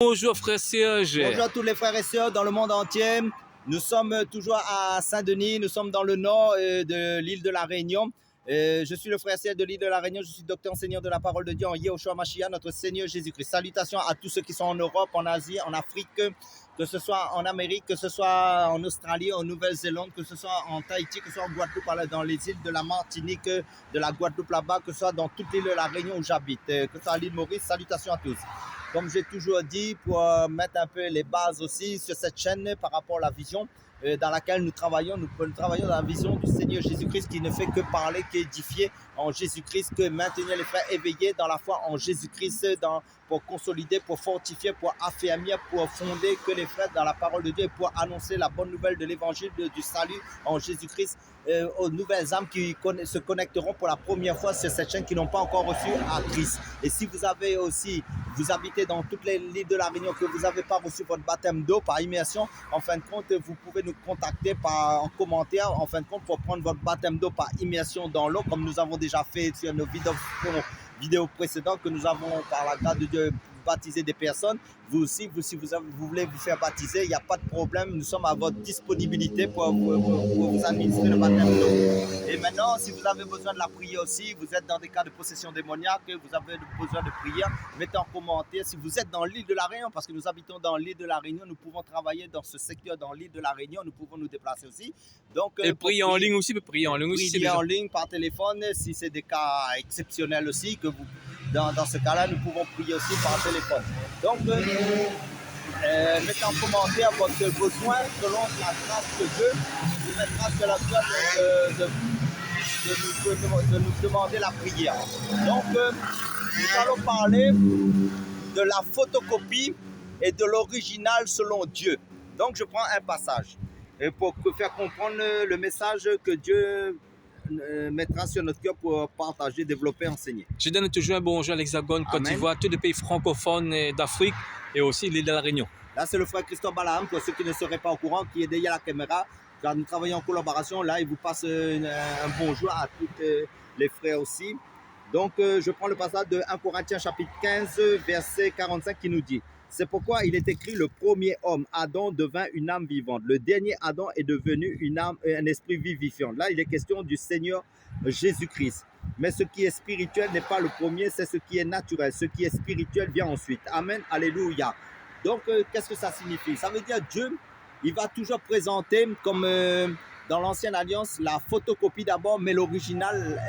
Bonjour frère Serge. Bonjour à tous les frères et sœurs dans le monde entier. Nous sommes toujours à Saint-Denis, nous sommes dans le nord de l'île de la Réunion. Je suis le frère Serge de l'île de la Réunion, je suis docteur enseignant de la parole de Dieu en Yehoshua Mashiach, notre Seigneur Jésus-Christ. Salutations à tous ceux qui sont en Europe, en Asie, en Afrique, que ce soit en Amérique, que ce soit en Australie, en Nouvelle-Zélande, que ce soit en Tahiti, que ce soit en Guadeloupe, dans les îles de la Martinique, de la Guadeloupe là-bas, que ce soit dans toute l'île de la Réunion où j'habite, que ce soit à l'île Maurice. Salutations à tous. Comme j'ai toujours dit, pour mettre un peu les bases aussi sur cette chaîne par rapport à la vision dans laquelle nous travaillons dans la vision du Seigneur Jésus-Christ qui ne fait que parler, qu'édifier en Jésus-Christ, que maintenir les frères éveillés dans la foi en Jésus-Christ, pour consolider, pour fortifier, pour affermir, pour fonder que les frères dans la parole de Dieu et pour annoncer la bonne nouvelle de l'évangile du salut en Jésus-Christ aux nouvelles âmes qui se connecteront pour la première fois sur cette chaîne qui n'ont pas encore reçu à Christ. Et si vous avez aussi, vous habitez dans toutes les îles de la Réunion, que vous n'avez pas reçu votre baptême d'eau par immersion, en fin de compte, vous pouvez nous contacter en commentaire, en fin de compte, pour prendre votre baptême d'eau par immersion dans l'eau, comme nous avons déjà fait sur nos vidéos précédentes, que nous avons, par la grâce de Dieu, baptisé des personnes. Vous aussi, si vous voulez vous faire baptiser, il n'y a pas de problème. Nous sommes à votre disponibilité pour vous administrer le baptême d'eau. Et maintenant, si vous avez besoin de la prière aussi, vous êtes dans des cas de possession démoniaque, vous avez besoin de prière, mettez en commentaire. Si vous êtes dans l'île de la Réunion, parce que nous habitons dans l'île de la Réunion, nous pouvons travailler dans ce secteur, dans l'île de la Réunion, nous pouvons nous déplacer aussi. Donc, Et prier en ligne aussi, prier en ligne aussi. Prier en ligne, par téléphone, si c'est des cas exceptionnels aussi, que vous, dans ce cas-là, nous pouvons prier aussi par téléphone. Donc, mettez en commentaire votre besoin selon la grâce de Dieu. Vous mettra sur la grâce de nous demander la prière. Donc, nous allons parler de la photocopie et de l'original selon Dieu. Donc, je prends un passage et pour faire comprendre le message que Dieu mettra sur notre cœur pour partager, développer, enseigner. Je donne toujours un bonjour à l'Hexagone, Côte d'Ivoire, tous les pays francophones d'Afrique et aussi l'île de la Réunion. Là, c'est le frère Christophe Balaam, pour ceux qui ne seraient pas au courant, qui est derrière la caméra. Car nous travaillons en collaboration. Là, il vous passe un bonjour à tous les frères aussi. Donc, je prends le passage de 1 Corinthiens chapitre 15, verset 45 qui nous dit: c'est pourquoi il est écrit, le premier homme, Adam, devint une âme vivante. Le dernier Adam est devenu une âme, un esprit vivifiant. Là, il est question du Seigneur Jésus-Christ. Mais ce qui est spirituel n'est pas le premier, c'est ce qui est naturel. Ce qui est spirituel vient ensuite. Amen, alléluia. Donc, qu'est-ce que ça signifie? Ça veut dire Dieu, il va toujours présenter comme dans l'ancienne alliance la photocopie d'abord, mais l'original,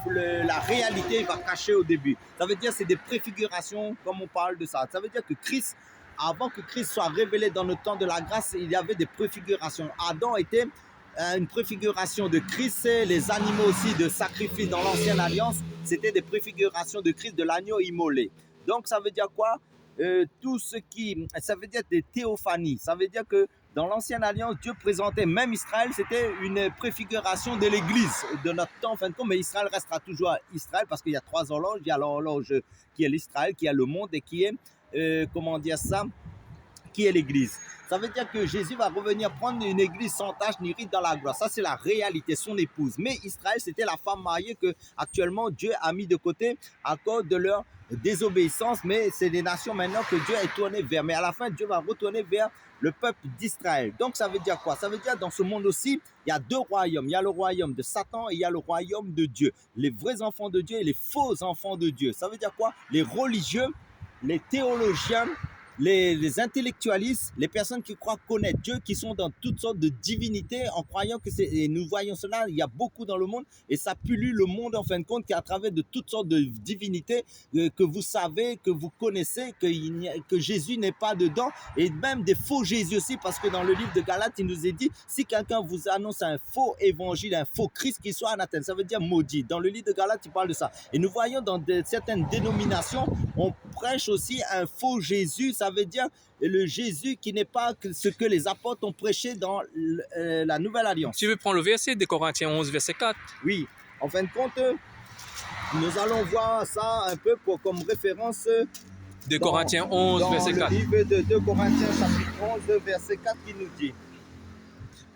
la réalité, il va cacher au début. Ça veut dire c'est des préfigurations, comme on parle de ça. Ça veut dire que Christ, avant que Christ soit révélé dans le temps de la grâce, il y avait des préfigurations. Adam était une préfiguration de Christ, les animaux aussi de sacrifice dans l'ancienne alliance, c'était des préfigurations de Christ, de l'agneau immolé. Donc ça veut dire quoi? Tout ce qui, ça veut dire des théophanies. Ça veut dire que dans l'ancienne alliance, Dieu présentait, même Israël, c'était une préfiguration de l'Église de notre temps, en fin de compte, mais Israël restera toujours Israël parce qu'il y a trois horloges. Il y a l'horloge qui est l'Israël, qui est le monde et qui est, comment dire ça, qui est l'Église. Ça veut dire que Jésus va revenir prendre une église sans tache ni ride dans la gloire. Ça, c'est la réalité, son épouse. Mais Israël, c'était la femme mariée que actuellement Dieu a mis de côté à cause de leur désobéissance. Mais c'est les nations maintenant que Dieu est tourné vers. Mais à la fin, Dieu va retourner vers le peuple d'Israël. Donc, ça veut dire quoi? Ça veut dire dans ce monde aussi, il y a deux royaumes. Il y a le royaume de Satan et il y a le royaume de Dieu. Les vrais enfants de Dieu et les faux enfants de Dieu. Ça veut dire quoi? Les religieux, les théologiens, les intellectualistes, les personnes qui croient connaître Dieu, qui sont dans toutes sortes de divinités en croyant que c'est, et nous voyons cela, il y a beaucoup dans le monde et ça pollue le monde en fin de compte, qu'à travers de toutes sortes de divinités que vous savez, que vous connaissez, que Jésus n'est pas dedans, et même des faux Jésus aussi, parce que dans le livre de Galates, il nous est dit, si quelqu'un vous annonce un faux évangile, un faux Christ, qu'il soit anathème, ça veut dire maudit. Dans le livre de Galates, il parle de ça. Et nous voyons dans certaines dénominations, on prêche aussi un faux Jésus. Ça veut dire le Jésus qui n'est pas ce que les apôtres ont prêché dans la Nouvelle Alliance. Tu veux prendre le verset de Corinthiens 11, verset 4? Oui, en fin de compte, nous allons voir ça un peu comme référence. De Corinthiens 11, verset 4. Dans le livre de 2 Corinthiens, chapitre 11, verset 4, qui nous dit: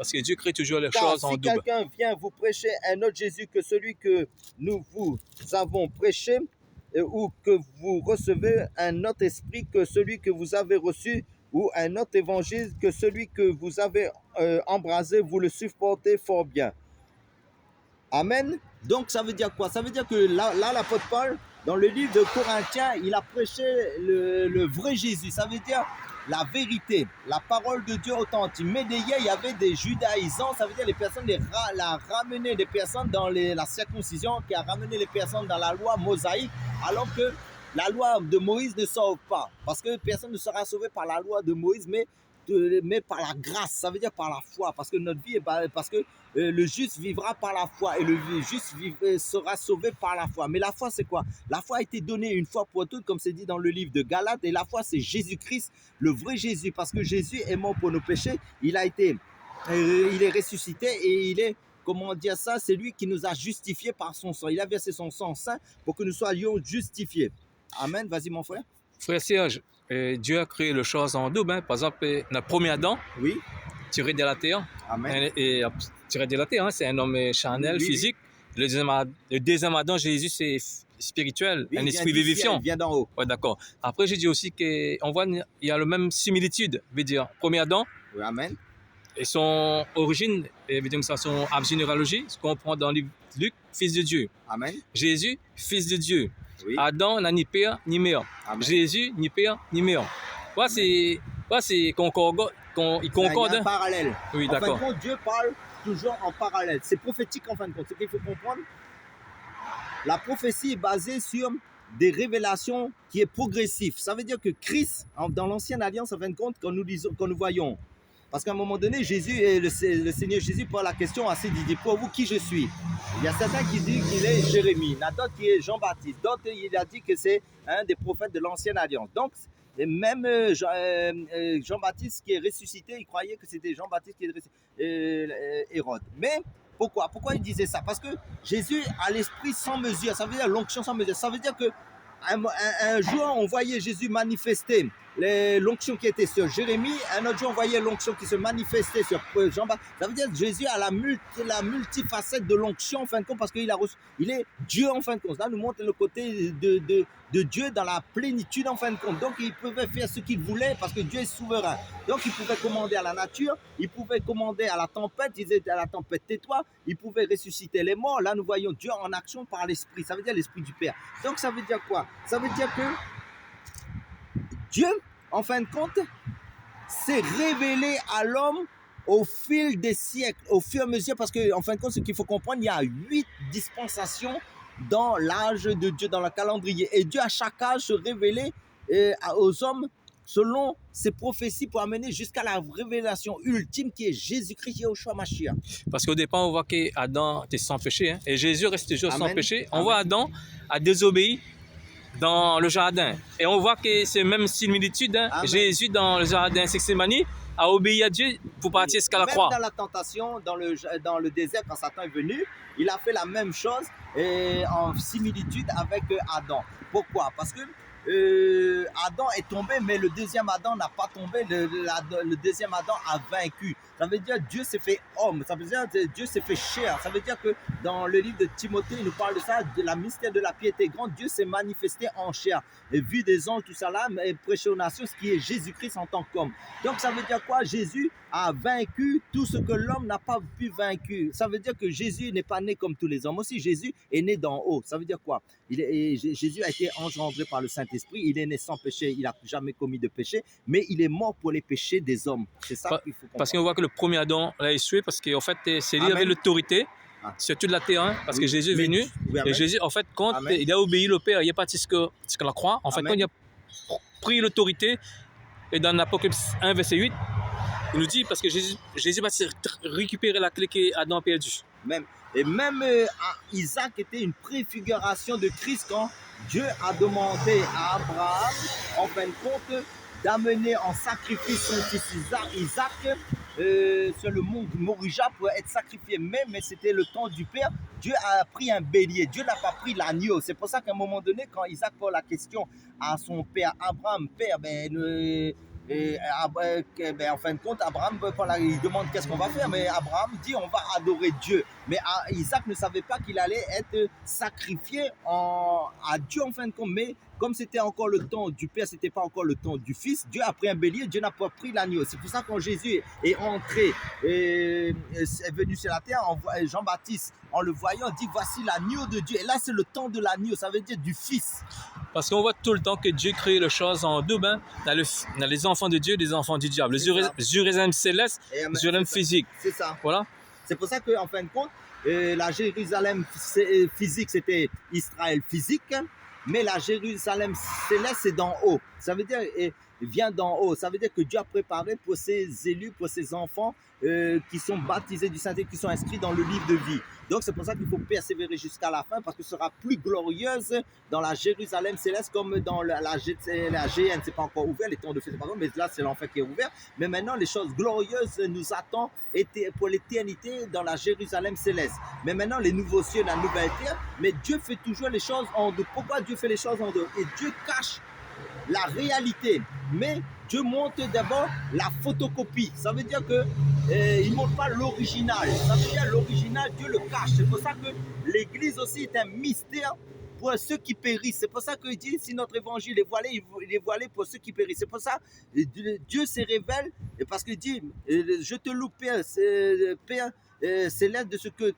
parce que Dieu crée toujours les choses en double. Si quelqu'un vient vous prêcher un autre Jésus que celui que nous vous avons prêché, ou que vous recevez un autre esprit que celui que vous avez reçu, ou un autre évangile que celui que vous avez embrasé, vous le supportez fort bien. Amen. Donc ça veut dire quoi? Ça veut dire que là l'apôtre Paul, dans le livre de Corinthiens, il a prêché le vrai Jésus. Ça veut dire la vérité, la parole de Dieu authentique. Mais derrière, il y avait des judaïsants, ça veut dire les personnes, la ramener des personnes dans la circoncision, qui a ramené les personnes dans la loi mosaïque, alors que la loi de Moïse ne sauve pas. Parce que personne ne sera sauvé par la loi de Moïse, mais par la grâce, ça veut dire par la foi, parce que notre vie est parce que le juste vivra par la foi et le juste sera sauvé par la foi. Mais la foi, c'est quoi? La foi a été donnée une fois pour toutes, comme c'est dit dans le livre de Galates, et la foi, c'est Jésus-Christ, le vrai Jésus, parce que Jésus est mort pour nos péchés, il est ressuscité et il est, comment dire ça, c'est lui qui nous a justifiés par son sang. Il a versé son sang saint pour que nous soyons justifiés. Amen. Vas-y, mon frère. Frère Serge, Dieu a créé les choses en double. Hein. Par exemple, le premier Adam, Oui. tiré de la terre, Amen. et tiré de la terre, hein, c'est un homme charnel, Oui, physique. Le deuxième Adam, Jésus, c'est spirituel, Oui, un il esprit vient du ciel, vivifiant. il vient d'en haut. Ouais, d'accord. Après, j'ai dit aussi qu'on voit, il y a la même similitude, veut dire, premier Adam, Oui, amen. et son origine, veut dire que son arbre généalogie, ce qu'on prend dans le livre de Luc, fils de Dieu. Amen. Jésus, fils de Dieu. Oui. Adam n'a ni père ni mère. Amen. Jésus, ni père ni mère. C'est concorde. Il Il y concorde. a un parallèle. Oui, En fin d'accord. de compte, Dieu parle toujours en parallèle. C'est prophétique en fin de compte. Ce qu'il faut comprendre, la prophétie est basée sur des révélations qui est progressif. Ça veut dire que Christ, dans l'ancienne alliance, en fin de compte, quand nous voyons, parce qu'à un moment donné, le Seigneur Jésus pose la question à ses disciples, pour vous, qui je suis? Il y a certains qui disent qu'il est Jérémie, il y en a d'autres qui est Jean-Baptiste, d'autres il a dit que c'est un des prophètes de l'ancienne alliance. Donc, et même Jean-Baptiste qui est ressuscité, il croyait que c'était Jean-Baptiste qui est ressuscité, Hérode. Mais pourquoi il disait ça? Parce que Jésus a l'esprit sans mesure, ça veut dire l'onction sans mesure. Ça veut dire que un jour, on voyait Jésus manifester l'onction qui était sur Jérémie, un autre jour, on voyait l'onction qui se manifestait sur Jean-Baptiste. Ça veut dire que Jésus a la multifacette de l'onction, en fin de compte, parce qu'il est Dieu, en fin de compte. Là, nous montre le côté de Dieu dans la plénitude, en fin de compte. Donc, il pouvait faire ce qu'il voulait, parce que Dieu est souverain. Donc, il pouvait commander à la nature, il pouvait commander à la tempête, il disait à la tempête, tais-toi, il pouvait ressusciter les morts. Là, nous voyons Dieu en action par l'Esprit. Ça veut dire l'Esprit du Père. Donc, ça veut dire quoi? Ça veut dire que Dieu, en fin de compte, s'est révélé à l'homme au fil des siècles, au fur et à mesure, parce qu'en fin de compte, ce qu'il faut comprendre, il y a 8 dispensations dans l'âge de Dieu, dans le calendrier. Et Dieu, à chaque âge, se révélait aux hommes selon ses prophéties pour amener jusqu'à la révélation ultime qui est Jésus-Christ, Yeshua Mashiach. Parce qu'au départ, on voit qu'Adam était sans péché, hein, et Jésus reste toujours Amen. sans péché. On Amen. voit Adam a désobéi dans le jardin. Et on voit que c'est même similitude. Hein. Jésus, dans le jardin Sexémanie, a obéi à Dieu pour partir jusqu'à la croix. Même dans la tentation, dans le désert, quand Satan est venu, il a fait la même chose et en similitude avec Adam. Pourquoi? Parce que Adam est tombé, mais le deuxième Adam n'a pas tombé. Le deuxième Adam a vaincu. Ça veut dire Dieu s'est fait homme. Ça veut dire Dieu s'est fait chair. Ça veut dire que dans le livre de Timothée, il nous parle de ça, de la mystère de la piété grande. Dieu s'est manifesté en chair. Et vu des anges, tout ça là, et prêché aux nations, ce qui est Jésus-Christ en tant qu'homme. Donc ça veut dire quoi? Jésus a vaincu tout ce que l'homme n'a pas pu vaincre. Ça veut dire que Jésus n'est pas né comme tous les hommes aussi. Jésus est né d'en haut. Ça veut dire quoi? Jésus a été engendré par le Saint-Esprit. Il est né sans péché. Il n'a jamais commis de péché. Mais il est mort pour les péchés des hommes. C'est ça qu'il faut comprendre. Parce qu'on voit que le premier Adam l'a échoué parce qu'en fait, c'est lui qui avait l'autorité sur toute la terre. Hein, parce que Jésus est venu. Et Jésus, en fait, quand il a obéi le Père, il n'est pas jusqu'à la croix. En fait, quand il a pris l'autorité, et dans l'Apocalypse 1, verset 8, il nous dit, parce que Jésus va récupérer la clé qu'Adam a perdue. Même Isaac était une préfiguration de Christ quand Dieu a demandé à Abraham, en fin de compte, d'amener en sacrifice son fils Isaac sur le mont Morija pour être sacrifié. Mais c'était le temps du Père. Dieu a pris un bélier. Dieu n'a pas pris l'agneau. C'est pour ça qu'à un moment donné, quand Isaac pose la question à son père Abraham, Père, Et en fin de compte, Abraham, il demande qu'est-ce qu'on va faire, mais Abraham dit on va adorer Dieu. Mais Isaac ne savait pas qu'il allait être sacrifié à Dieu en fin de compte. Mais comme c'était encore le temps du Père, c'était pas encore le temps du Fils, Dieu a pris un bélier, Dieu n'a pas pris l'agneau. C'est pour ça que quand Jésus est entré, est venu sur la terre, Jean-Baptiste, en le voyant, dit voici l'agneau de Dieu. Et là, c'est le temps de l'agneau, ça veut dire du Fils. Parce qu'on voit tout le temps que Dieu crée les choses en double. Hein. Dans les enfants de Dieu et les enfants du diable. Le Jérusalem céleste, le Jérusalem physique. C'est ça. Voilà. C'est pour ça qu'en fin de compte, la Jérusalem physique, c'était Israël physique. Mais la Jérusalem céleste, c'est d'en haut. Ça veut dire, vient d'en haut. Ça veut dire que Dieu a préparé pour ses élus, pour ses enfants qui sont baptisés du Saint-Esprit, qui sont inscrits dans le livre de vie. Donc, c'est pour ça qu'il faut persévérer jusqu'à la fin, parce que ce sera plus glorieuse dans la Jérusalem céleste comme dans la GN. C'est pas encore ouvert, les temps de fête, mais là, c'est l'enfer qui est ouvert. Mais maintenant, les choses glorieuses nous attendent pour l'éternité dans la Jérusalem céleste. Mais maintenant, les nouveaux cieux, la nouvelle terre, mais Dieu fait toujours les choses en deux. Pourquoi Dieu fait les choses en deux? Et Dieu cache la réalité, mais Dieu montre d'abord la photocopie. Ça veut dire que il ne montre pas l'original. Ça veut dire l'original, Dieu le cache. C'est pour ça que l'Église aussi est un mystère pour ceux qui périssent. C'est pour ça qu'il dit, si notre évangile est voilé, il est voilé pour ceux qui périssent. C'est pour ça que Dieu se révèle, parce qu'il dit, je te loue, Père, c'est l'aide de ce que,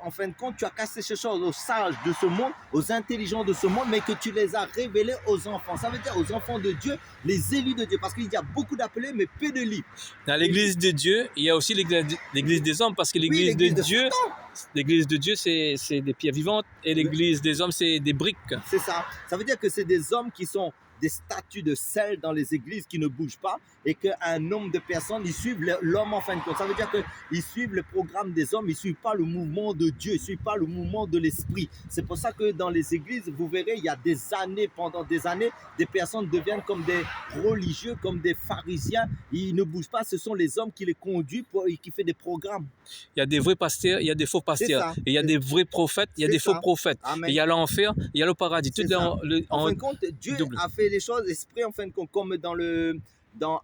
en fin de compte, tu as cassé ces choses aux sages de ce monde, aux intelligents de ce monde, mais que tu les as révélés aux enfants. Ça veut dire aux enfants de Dieu, les élus de Dieu, parce qu'il y a beaucoup d'appelés, mais peu de lits. Dans l'église de Dieu, il y a aussi l'église des hommes, parce que l'église de Dieu, c'est des pierres vivantes, et l'église des hommes, c'est des briques. C'est ça. Ça veut dire que c'est des hommes qui sont des statues de sel dans les églises qui ne bougent pas, et qu'un nombre de personnes, ils suivent l'homme en fin de compte. Ça veut dire qu'ils suivent le programme des hommes, ils ne suivent pas le mouvement de Dieu, ils ne suivent pas le mouvement de l'esprit. C'est pour ça que dans les églises, vous verrez, il y a des années, pendant des années, des personnes deviennent comme des religieux, comme des pharisiens. Ils ne bougent pas, ce sont les hommes qui les conduisent et qui font des programmes. Il y a des vrais pasteurs, il y a des faux pasteurs. Et il y a des vrais prophètes, il y a des faux prophètes. Et il y a l'enfer, il y a le paradis. Tout en fin de compte, Dieu a fait les choses exprès, en fin de compte, comme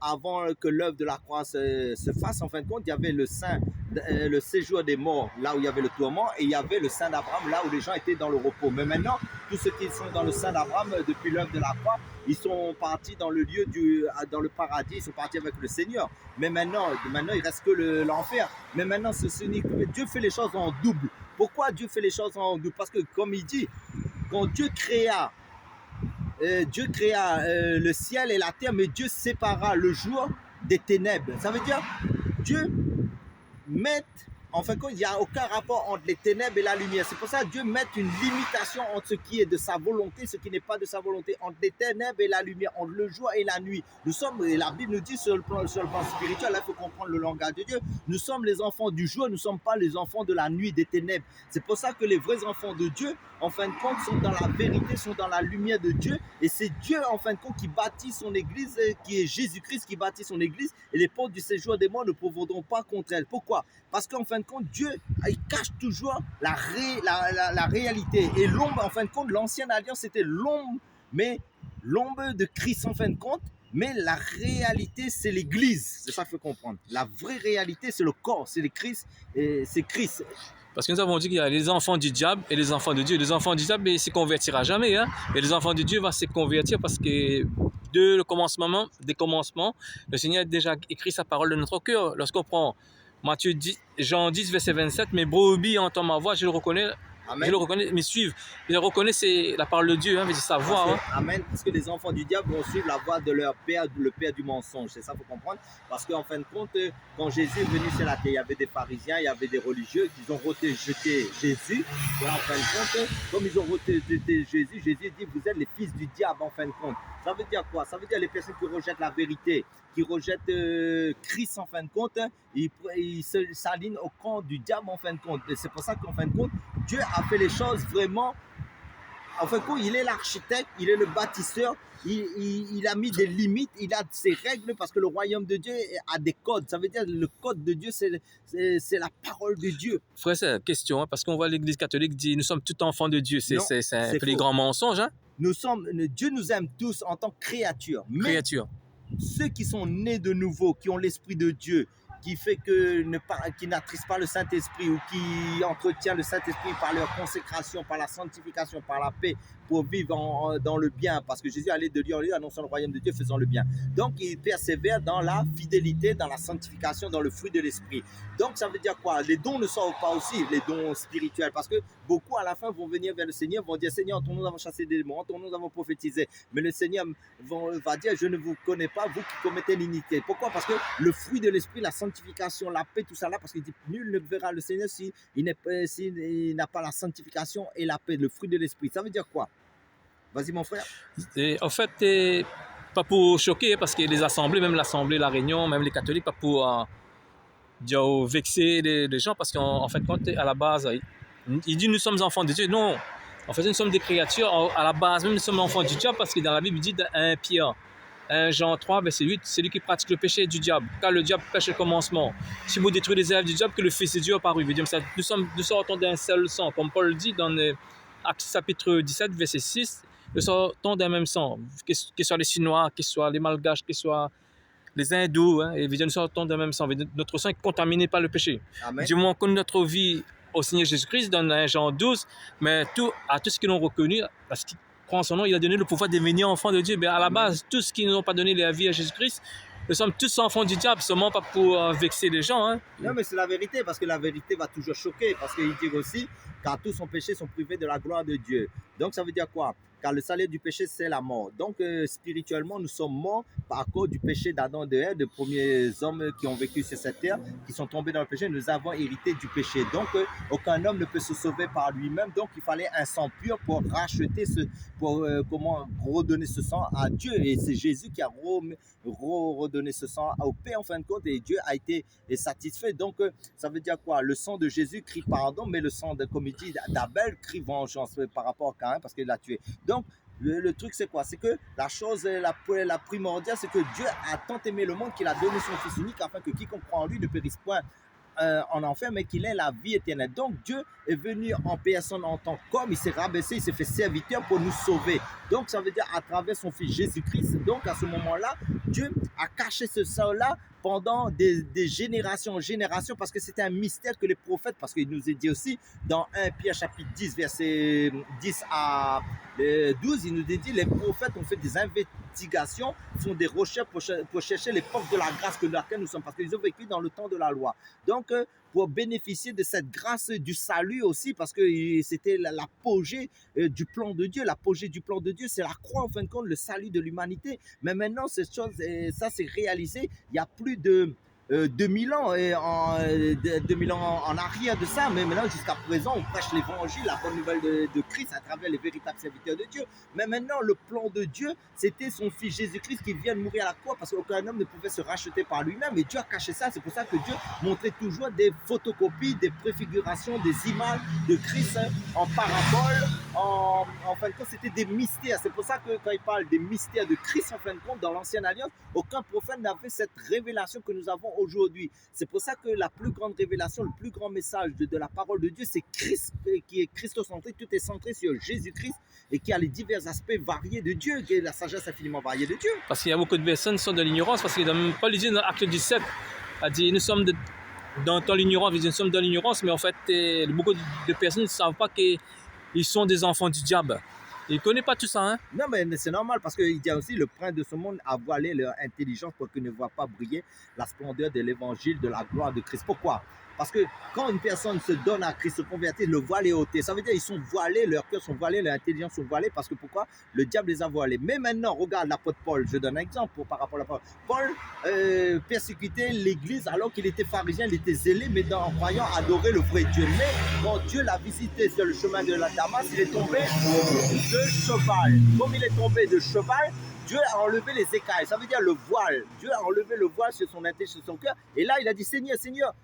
avant que l'œuvre de la croix se fasse, en fin de compte, il y avait le séjour des morts, là où il y avait le tourment, et il y avait le sein d'Abraham, là où les gens étaient dans le repos. Mais maintenant, tous ceux qui sont dans le sein d'Abraham, depuis l'œuvre de la croix, ils sont partis dans le lieu dans le paradis, ils sont partis avec le Seigneur. Mais maintenant il reste que l'enfer. Mais maintenant, Dieu fait les choses en double. Pourquoi Dieu fait les choses en double? Parce que, comme il dit, quand Dieu créa le ciel et la terre, mais Dieu sépara le jour des ténèbres. Ça veut dire Dieu met, en fin de compte, il n'y a aucun rapport entre les ténèbres et la lumière. C'est pour ça que Dieu met une limitation entre ce qui est de sa volonté, ce qui n'est pas de sa volonté, entre les ténèbres et la lumière, entre le jour et la nuit. Nous sommes, et la Bible nous dit sur le plan spirituel, là il faut comprendre le langage de Dieu, nous sommes les enfants du jour, nous ne sommes pas les enfants de la nuit, des ténèbres. C'est pour ça que les vrais enfants de Dieu, en fin de compte, sont dans la vérité, sont dans la lumière de Dieu. Et c'est Dieu, en fin de compte, qui bâtit son église, qui est Jésus-Christ qui bâtit son église. Et les portes du séjour des morts ne pourront pas contre elle. Pourquoi? Parce qu'en fin de compte, Dieu, il cache toujours la réalité. Et l'ombre, en fin de compte, l'ancienne alliance, c'était l'ombre, mais l'ombre de Christ, en fin de compte. Mais la réalité, c'est l'église. C'est ça qu'il faut comprendre. La vraie réalité, c'est le corps, c'est le Christ. C'est Christ. Parce que nous avons dit qu'il y a les enfants du diable et les enfants de Dieu. Les enfants du diable, ils ne se convertira jamais. Hein? Et les enfants de Dieu vont se convertir parce que des commencements, le Seigneur a déjà écrit sa parole dans notre cœur. Lorsqu'on prend Jean 10, verset 27, mes brebis entendent ma voix, je le reconnais. Amen. Je le reconnais, mais suivent. Je le reconnais, c'est la parole de Dieu, hein, c'est sa voix. Hein. Amen. Parce que les enfants du diable vont suivre la voix de leur père, le père du mensonge. C'est ça qu'il faut comprendre. Parce qu'en fin de compte, quand Jésus est venu sur la terre, il y avait des pharisiens, il y avait des religieux qui ont rejeté Jésus. Et en fin de compte, comme ils ont rejeté Jésus, Jésus dit, vous êtes les fils du diable, en fin de compte. Ça veut dire quoi? Ça veut dire les personnes qui rejettent la vérité, qui rejettent Christ, en fin de compte, ils s'alignent au camp du diable, en fin de compte. Et c'est pour ça qu'en fin de compte, Dieu a fait les choses vraiment. En fin de compte, il est l'architecte, il est le bâtisseur, il a mis des limites, il a ses règles parce que le royaume de Dieu a des codes. Ça veut dire le code de Dieu, c'est la parole de Dieu. Frère, c'est une question, hein, parce qu'on voit l'Église catholique dire nous sommes tous enfants de Dieu. C'est un peu les grands mensonges. Hein? Dieu nous aime tous en tant que créatures. ceux qui sont nés de nouveau, qui ont l'Esprit de Dieu, qui fait que qui n'attristent pas le Saint-Esprit ou qui entretient le Saint-Esprit par leur consécration, par la sanctification, par la paix, pour vivre dans le bien. Parce que Jésus allait de lieu en lieu, annonçant le royaume de Dieu, faisant le bien. Donc, il persévère dans la fidélité, dans la sanctification, dans le fruit de l'Esprit. Donc, ça veut dire quoi? Les dons ne sont pas aussi les dons spirituels. Parce que beaucoup, à la fin, vont venir vers le Seigneur, vont dire, Seigneur, en ton nom, nous avons chassé des démons, en ton nom, nous avons prophétisé. Mais le Seigneur va dire, je ne vous connais pas, vous qui commettez l'iniquité. Pourquoi? Parce que le fruit de l'Esprit, la sanctification, la paix, tout ça là, parce qu'il dit, nul ne verra le Seigneur s'il n'a pas la sanctification et la paix, le fruit de l'Esprit. Ça veut dire quoi? Vas-y, mon frère. Et en fait, pas pour choquer, parce que les assemblées, même l'Assemblée, la Réunion, même les catholiques, pas pour vexer les gens, parce qu'en fait, quand à la base, il dit nous sommes enfants de Dieu. Non, en fait, nous sommes des créatures. À la base, même nous sommes enfants du diable, parce que dans la Bible, il dit dans 1 Pierre, 1 Jean 3, verset 8, c'est lui qui pratique le péché du diable, car le diable pêche le commencement. Si vous détruisez les œuvres du diable, que le Fils de Dieu a paru. Nous sortons d'un seul sang, comme Paul le dit dans Actes chapitre 17, verset 6, nous sortons d'un même sang, que ce soit les Chinois, que ce soit les Malgaches, que ce soit les hindous, hein, et nous sortons d'un même sang. Notre sang est contaminé par le péché. Amen. Du moment que notre vie au Seigneur Jésus-Christ, dans 1 Jean 12, mais à tous qui l'ont reconnu, parce qu'ils croient en son nom, il a donné le pouvoir de devenir enfants de Dieu. Mais à la base, tous qui n'ont pas donné la vie à Jésus-Christ, nous sommes tous enfants du diable, seulement pas pour vexer les gens. Hein. Non, mais c'est la vérité, parce que la vérité va toujours choquer, parce qu'il dit aussi, car tous ont péché, sont privés de la gloire de Dieu. Donc ça veut dire quoi? Car le salaire du péché, c'est la mort. Donc, spirituellement, nous sommes morts par cause du péché d'Adam et de Ève, des premiers hommes qui ont vécu sur cette terre, qui sont tombés dans le péché. Nous avons hérité du péché. Donc, aucun homme ne peut se sauver par lui-même. Donc, il fallait un sang pur pour racheter pour redonner ce sang à Dieu. Et c'est Jésus qui a redonné ce sang au Père, en fin de compte, et Dieu a été satisfait. Donc, ça veut dire quoi? Le sang de Jésus crie pardon, mais le sang de, comme il dit, d'Abel crie vengeance par rapport à Caïn, parce qu'il l'a tué. Donc, le truc, c'est quoi? C'est que la chose la primordiale, c'est que Dieu a tant aimé le monde qu'il a donné son Fils unique afin que quiconque croit en lui ne périsse point en enfer, mais qu'il ait la vie éternelle. Donc, Dieu est venu en personne en tant qu'homme, il s'est rabaissé, il s'est fait serviteur pour nous sauver. Donc, ça veut dire à travers son Fils Jésus-Christ. Donc, à ce moment-là, Dieu a caché ce sang-là pendant des générations en générations, parce que c'était un mystère que les prophètes, parce qu'il nous est dit aussi dans 1 Pierre chapitre 10, verset 10 à 12, il nous est dit, les prophètes ont fait des investigations, font des recherches pour chercher l'époque de la grâce que dans laquelle nous sommes, parce qu'ils ont vécu dans le temps de la loi. Donc, pour bénéficier de cette grâce du salut aussi, parce que c'était l'apogée du plan de Dieu. L'apogée du plan de Dieu, c'est la croix, en fin de compte, le salut de l'humanité. Mais maintenant, cette chose, ça s'est réalisé il y a plus de 2000 ans, 2000 ans en arrière de ça, mais maintenant jusqu'à présent on prêche l'évangile, la bonne nouvelle de Christ à travers les véritables serviteurs de Dieu. Mais maintenant le plan de Dieu, c'était son Fils Jésus-Christ qui vient de mourir à la croix, parce qu'aucun homme ne pouvait se racheter par lui-même, et Dieu a caché ça. C'est pour ça que Dieu montrait toujours des photocopies, des préfigurations, des images de Christ en parabole, en fin de compte c'était des mystères. C'est pour ça que quand il parle des mystères de Christ, en fin de compte, dans l'ancienne alliance, aucun prophète n'avait cette révélation que nous avons aujourd'hui. C'est pour ça que la plus grande révélation, le plus grand message de la parole de Dieu, c'est Christ, qui est christocentré. Tout est centré sur Jésus-Christ et qui a les divers aspects variés de Dieu, qui est la sagesse infiniment variée de Dieu. Parce qu'il y a beaucoup de personnes qui sont de l'ignorance, parce qu'il n'a pas dit dans Acte 17, a dit nous sommes dans l'ignorance, nous sommes dans l'ignorance, mais en fait beaucoup de personnes ne savent pas qu'ils sont des enfants du diable. Il ne connaît pas tout ça, hein? Non, mais c'est normal, parce qu'il dit aussi, le prince de ce monde a voilé leur intelligence pour qu'ils ne voient pas briller la splendeur de l'évangile, de la gloire de Christ. Pourquoi? Parce que quand une personne se donne à Christ, se convertit, le voile est ôté. Ça veut dire qu'ils sont voilés, leurs cœurs sont voilés, leur intelligence sont voilées. Parce que pourquoi? Le diable les a voilés. Mais maintenant, regarde l'apôtre Paul. Je donne un exemple par rapport à l'apôtre Paul. Persécutait l'église alors qu'il était pharisien, il était zélé, mais en croyant adorer le vrai Dieu. Mais quand Dieu l'a visité sur le chemin de la Damas, il est tombé de cheval. Comme il est tombé de cheval, Dieu a enlevé les écailles, ça veut dire le voile. Dieu a enlevé le voile sur son intelligence, sur son cœur. Et là, il a dit, Seigneur, Seigneur.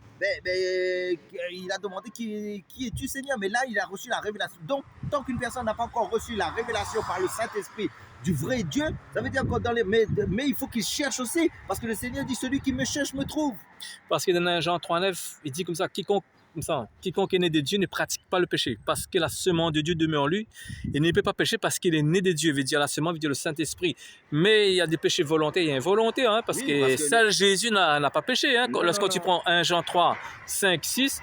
Il a demandé qui es-tu, Seigneur? Mais là, il a reçu la révélation. Donc, tant qu'une personne n'a pas encore reçu la révélation par le Saint-Esprit du vrai Dieu, ça veut dire que mais il faut qu'il cherche aussi. Parce que le Seigneur dit, celui qui me cherche me trouve. Parce que dans Jean 3,9, il dit comme ça, quiconque comme ça, quiconque est né de Dieu ne pratique pas le péché, parce que la semence de Dieu demeure en lui, et ne peut pas pécher parce qu'il est né de Dieu, veut dire la semence, veut dire le Saint-Esprit. Mais il y a des péchés volontaires et involontaires, hein, parce que seul Jésus n'a pas péché. Hein. Lorsque tu prends 1 Jean 3, 5, 6,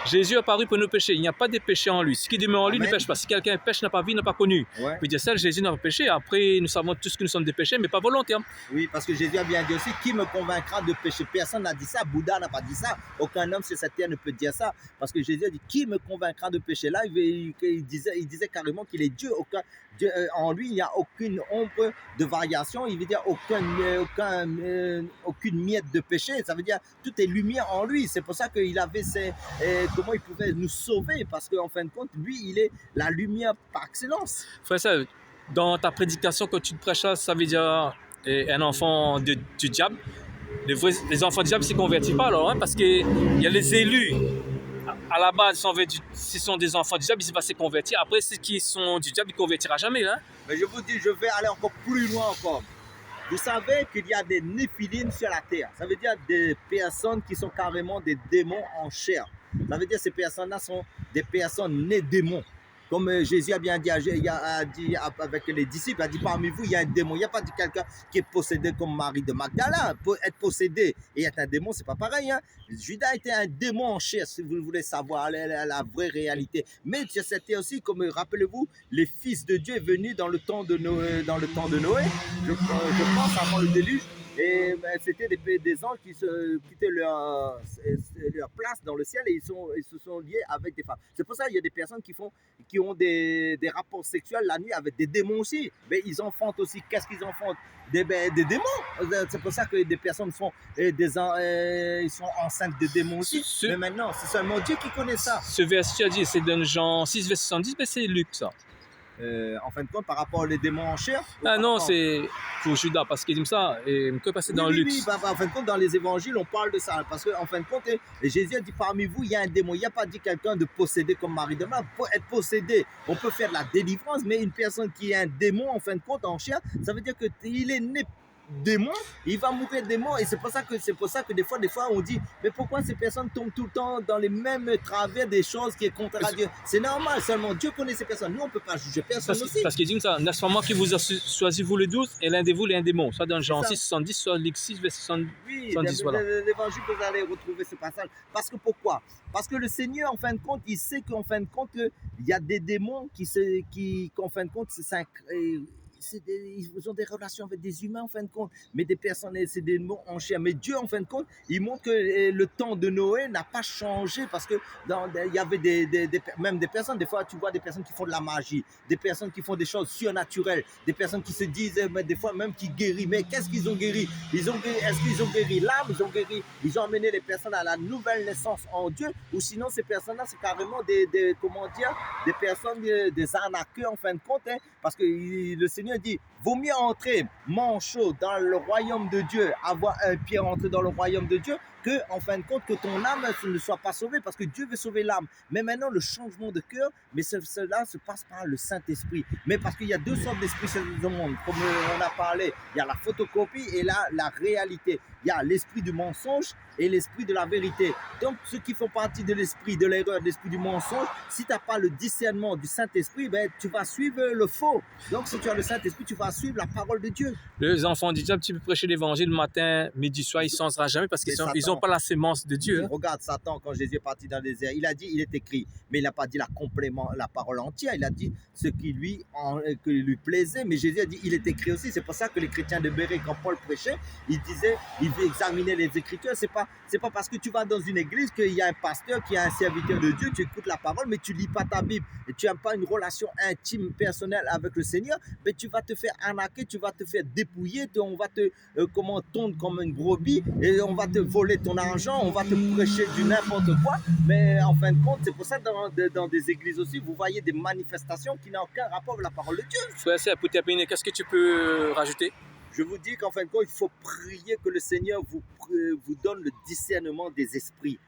Jésus est apparu pour nos péchés. Il n'y a pas de péché en lui. Ce qui demeure en lui ne pêche pas. Si quelqu'un pêche, n'a pas vu, n'a pas connu. Ouais. Veut dire seul Jésus n'a pas péché. Après, nous savons tous que nous sommes des péchés, mais pas volontaires. Oui, parce que Jésus a bien dit aussi, qui me convaincra de péché? Personne n'a dit ça, Bouddha n'a pas dit ça, aucun homme sur cette terre ne peut dire ça, parce que Jésus a dit, qui me convaincra de péché? Là, il disait carrément qu'il est Dieu, Dieu, en lui, il n'y a aucune ombre de variation, il veut dire aucune miette de péché, ça veut dire tout est lumière en lui, c'est pour ça qu'il avait comment il pouvait nous sauver, parce qu'en fin de compte, lui, il est la lumière par excellence. Frère, ça, dans ta prédication, quand tu te prêches, ça veut dire un enfant du diable. Les enfants du diable ne se convertissent pas alors, hein, parce qu'il y a les élus. À la base, s'ils sont des enfants du diable, ils vont se convertir. Après, ceux qui sont du diable, ils ne convertiront jamais. Hein. Mais je vous dis, je vais aller encore plus loin encore. Vous savez qu'il y a des néphilines sur la terre. Ça veut dire des personnes qui sont carrément des démons en chair. Ça veut dire que ces personnes-là sont des personnes nées démons. Comme Jésus a bien dit, avec les disciples, il a dit parmi vous, il y a un démon. Il n'y a pas dit quelqu'un qui est possédé comme Marie de Magdala. Être possédé et être un démon, c'est pas pareil. Hein? Judas était un démon en chair, si vous voulez savoir la vraie réalité. Mais c'était aussi, comme rappelez-vous, les fils de Dieu est venu dans le temps de Noé. Je pense avant le déluge. Et c'était des anges qui quittaient leur place dans le ciel et ils se sont liés avec des femmes. C'est pour ça qu'il y a des personnes qui ont des rapports sexuels la nuit avec des démons aussi. Mais ils enfantent aussi. Qu'est-ce qu'ils enfantent? Des démons. C'est pour ça que des personnes ils sont enceintes de démons aussi. Mais maintenant, c'est seulement Dieu qui connaît ça. Ce verset, tu as dit, c'est dans Jean 6, verset 70, mais c'est Luc, ça. En fin de compte, par rapport aux démons en chair? Ah non, c'est pour Judas, parce qu'il dit ça, et que passer dans Luc. Oui, en fin de compte, dans les évangiles, on parle de ça, parce qu'en fin de compte, Jésus a dit, parmi vous, il y a un démon. Il n'y a pas dit quelqu'un de possédé comme Marie de Magdala. Pour être possédé, on peut faire de la délivrance, mais une personne qui est un démon, en fin de compte, en chair, ça veut dire qu'il est né démon, il va mourir démon, et c'est pour ça que des fois on dit, mais pourquoi ces personnes tombent tout le temps dans les mêmes travers des choses qui est contre à Dieu? C'est normal, seulement Dieu connaît ces personnes, nous on peut pas juger personne aussi. Parce qu'il dit ça, n'est-ce pas moi qui vous a choisi vous les 12 et l'un de vous est un démon, soit dans Jean 6, 70, soit Luc 6, verset 70. Oui, voilà. L'évangile, vous allez retrouver ce passage. Parce que pourquoi? Parce que le Seigneur, en fin de compte, il sait qu'en fin de compte, il y a des démons qu'en fin de compte, ils ont des relations avec des humains en fin de compte, mais des personnes, c'est des démons en chair. Mais Dieu, en fin de compte, il montre que le temps de Noé n'a pas changé, parce que il y avait même des personnes, des fois tu vois des personnes qui font de la magie, des personnes qui font des choses surnaturelles, des personnes qui se disent, mais des fois même qui guérissent. Mais qu'est-ce qu'ils ont guéri? Est-ce qu'ils ont guéri l'âme? Ils ont amené les personnes à la nouvelle naissance en Dieu, ou sinon ces personnes-là, c'est carrément des personnes, des arnaqueurs en fin de compte, hein, parce que le Seigneur dit, vaut mieux entrer manchot dans le royaume de Dieu, avoir un pied rentré dans le royaume de Dieu, que en fin de compte que ton âme ne soit pas sauvée, parce que Dieu veut sauver l'âme. Mais maintenant le changement de cœur, mais cela se passe par le Saint-Esprit. Mais parce qu'il y a deux sortes d'esprits sur le monde, comme on a parlé, il y a la photocopie et la réalité. Il y a l'esprit du mensonge et l'esprit de la vérité. Donc ceux qui font partie de l'esprit de l'erreur, de l'esprit du mensonge, si tu n'as pas le discernement du Saint-Esprit, ben, tu vas suivre le faux. Donc si tu as le Saint-Esprit, tu vas suivre la parole de Dieu. Les enfants du diable, tu peux prêcher l'évangile le matin, midi, soir, ils ne s'en jamais parce qu'ils n'ont pas la sémence de Dieu. Hein. Regarde Satan, quand Jésus est parti dans le désert, il a dit, il est écrit, mais il n'a pas dit la parole entière, il a dit ce qui lui plaisait, mais Jésus a dit, il est écrit aussi. C'est pour ça que les chrétiens de Béret, quand Paul prêchait, il disait, il veut examiner les Écritures. C'est pas parce que tu vas dans une église qu'il y a un pasteur qui est un serviteur de Dieu, tu écoutes la parole, mais tu lis pas ta Bible, et tu n'as pas une relation intime, personnelle avec le Seigneur, mais tu vas te faire arnaquer, tu vas te faire dépouiller, on va te tondre comme une brebis, et on va te voler ton argent, on va te prêcher du n'importe quoi. Mais en fin de compte, c'est pour ça que dans des églises aussi, vous voyez des manifestations qui n'ont aucun rapport avec la parole de Dieu. Frère, pour terminer, qu'est-ce que tu peux rajouter? Je vous dis qu'en fin de compte, il faut prier que le Seigneur vous donne le discernement des esprits.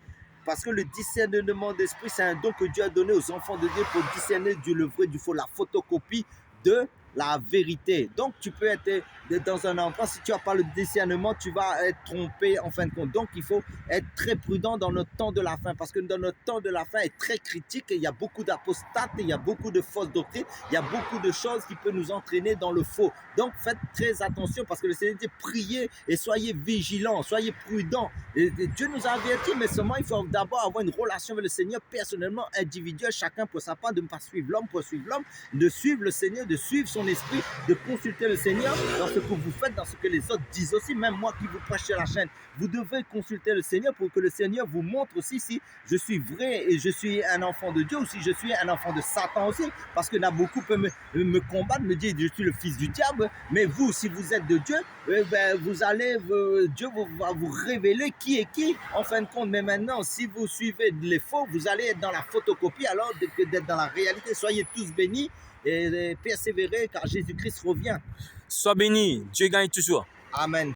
Parce que le discernement d'esprit, c'est un don que Dieu a donné aux enfants de Dieu pour discerner le vrai du faux, la photocopie de la vérité. Donc, tu peux être dans un endroit, si tu n'as pas le discernement, tu vas être trompé en fin de compte. Donc, il faut être très prudent dans notre temps de la fin, parce que dans notre temps de la fin est très critique, il y a beaucoup d'apostates, il y a beaucoup de fausses doctrines, il y a beaucoup de choses qui peuvent nous entraîner dans le faux. Donc, faites très attention, parce que le Seigneur dit, priez et soyez vigilants, soyez prudents. Et Dieu nous a avertis, mais seulement il faut d'abord avoir une relation avec le Seigneur personnellement, individuelle, chacun pour sa part, de ne pas suivre l'homme pour suivre l'homme, de suivre le Seigneur, de suivre son esprit, de consulter le Seigneur dans ce que vous faites, dans ce que les autres disent aussi. Même moi qui vous prêche sur la chaîne, vous devez consulter le Seigneur pour que le Seigneur vous montre aussi si je suis vrai et je suis un enfant de Dieu, ou si je suis un enfant de Satan aussi, parce que là beaucoup peuvent me combattre, me dire je suis le fils du diable, mais vous, si vous êtes de Dieu, vous allez, Dieu va vous révéler qui est qui en fin de compte. Mais maintenant, si vous suivez les faux, vous allez être dans la photocopie alors d'être dans la réalité. Soyez tous bénis et persévérez car Jésus-Christ revient. Sois béni, Dieu gagne toujours. Amen.